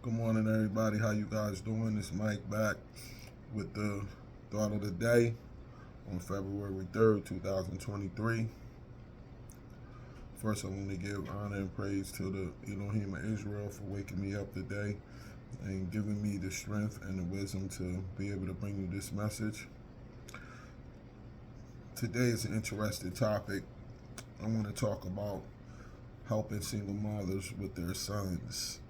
Good morning, everybody. How you guys doing? It's Mike back with the thought of the day on February 3rd, 2023. First, I want to give honor and praise to the Elohim of Israel for waking me up today and giving me the strength and the wisdom to be able to bring you this message. Today is an interesting topic. I want to talk about helping single mothers with their sons.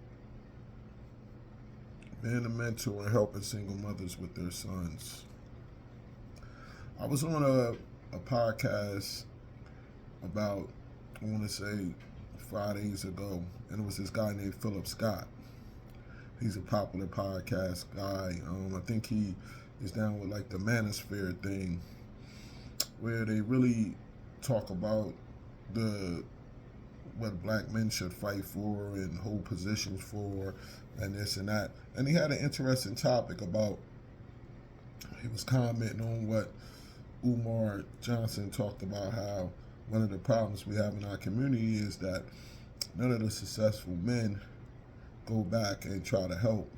Being a mentor and helping single mothers with their sons. I was on a podcast about, I want to say, 5 days ago, and it was this guy named Philip Scott. He's a popular podcast guy. I think he is down with like the Manosphere thing, where they really talk about the what black men should fight for and hold positions for and this and that. And he had an interesting topic about, he was commenting on what Umar Johnson talked about, how one of the problems we have in our community is that none of the successful men go back and try to help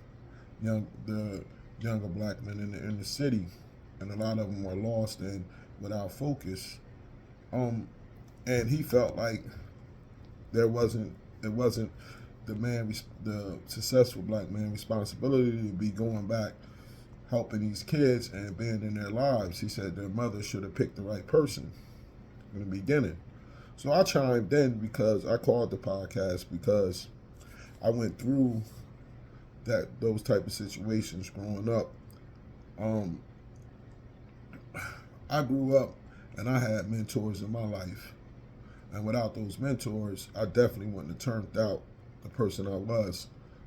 the younger black men in the inner city, and a lot of them are lost and without focus. And he felt like it wasn't the successful black man responsibility to be going back helping these kids and being in their lives. He said their mother should have picked the right person in the beginning. So I chimed in because I called the podcast because I went through those type of situations growing up. I grew up and I had mentors in my life. And without those mentors, I definitely wouldn't have turned out the person I was.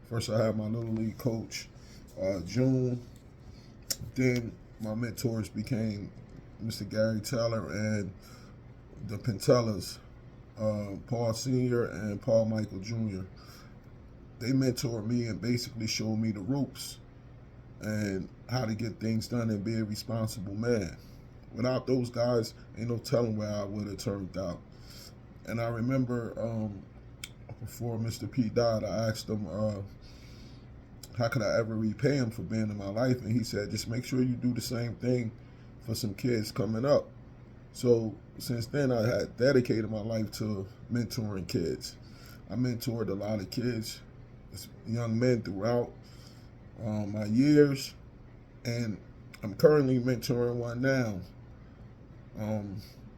First, I had my little league coach, June. Then my mentors became Mr. Gary Taylor and the Pentellas, Paul Sr. and Paul Michael Jr. They mentored me and basically showed me the ropes and how to get things done and be a responsible man. Without those guys, ain't no telling where I would have turned out. And I remember before Mr. P died, I asked him, how could I ever repay him for being in my life? And he said, just make sure you do the same thing for some kids coming up. So since then, I had dedicated my life to mentoring kids. I mentored a lot of kids, young men throughout my years, and I'm currently mentoring one now.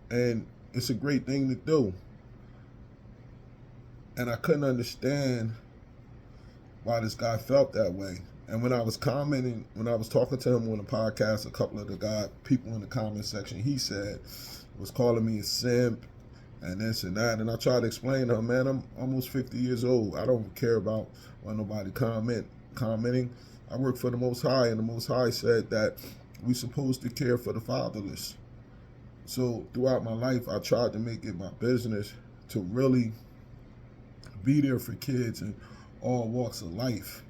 And it's a great thing to do. And I couldn't understand why this guy felt that way. And when I was commenting, when I was talking to him on the podcast, a couple of the people in the comment section, he said, was calling me a simp and this and that. And I tried to explain to him, man, I'm almost 50 years old. I don't care about what nobody commenting. I work for the Most High, and the Most High said that we're supposed to care for the fatherless. So throughout my life, I tried to make it my business to really be there for kids in all walks of life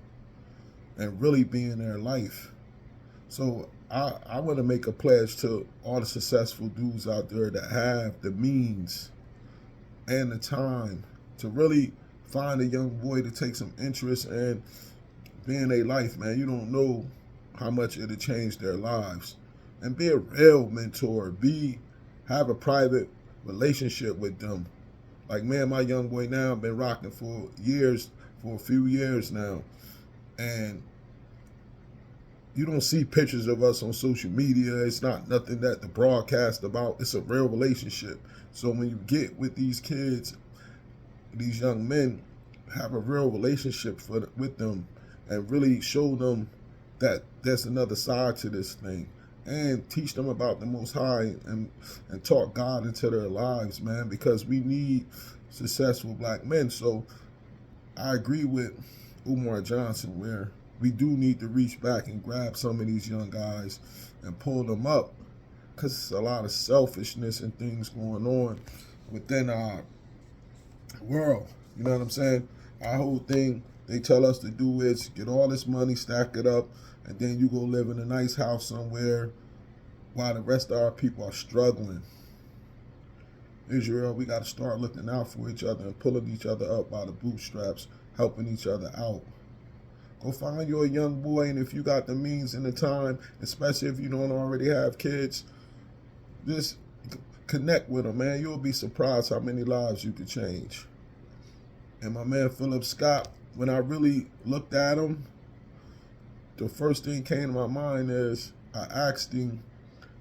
and really be in their life. So I want to make a pledge to all the successful dudes out there that have the means and the time to really find a young boy to take some interest in being their life, man. You don't know how much it'll change their lives. And be a real mentor. Have a private relationship with them. Like, man, my young boy now been rocking for a few years now. And you don't see pictures of us on social media. It's not nothing that the broadcast about. It's a real relationship. So when you get with these kids, these young men, have a real relationship with them and really show them that there's another side to this thing. And teach them about the Most High and talk God into their lives, man, because we need successful black men. So I agree with Umar Johnson where we do need to reach back and grab some of these young guys and pull them up, because it's a lot of selfishness and things going on within our world. You know what I'm saying? Our whole thing they tell us to do is get all this money, stack it up, and then you go live in a nice house somewhere while the rest of our people are struggling. Israel, we got to start looking out for each other and pulling each other up by the bootstraps, helping each other out. Go find you a young boy, and if you got the means and the time, especially if you don't already have kids, just connect with them, man. You'll be surprised how many lives you could change. And my man Philip Scott, when I really looked at him, the first thing came to my mind is I asked him,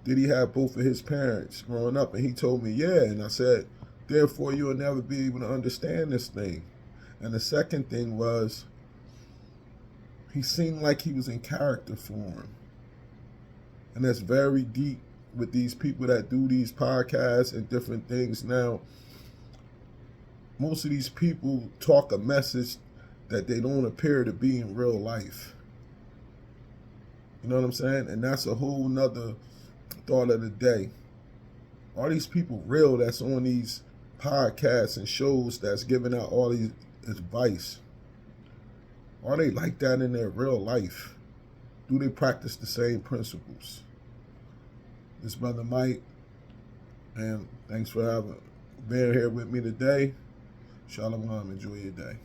did he have both of his parents growing up? And he told me, yeah. And I said, therefore, you'll never be able to understand this thing. And the second thing was, he seemed like he was in character for him. And that's very deep with these people that do these podcasts and different things. Now, most of these people talk a message that they don't appear to be in real life. You know what I'm saying? And that's a whole nother thought of the day. Are these people real that's on these podcasts and shows that's giving out all these advice? Are they like that in their real life? Do they practice the same principles? This brother Mike, and thanks for being here with me today. Shalom, enjoy your day.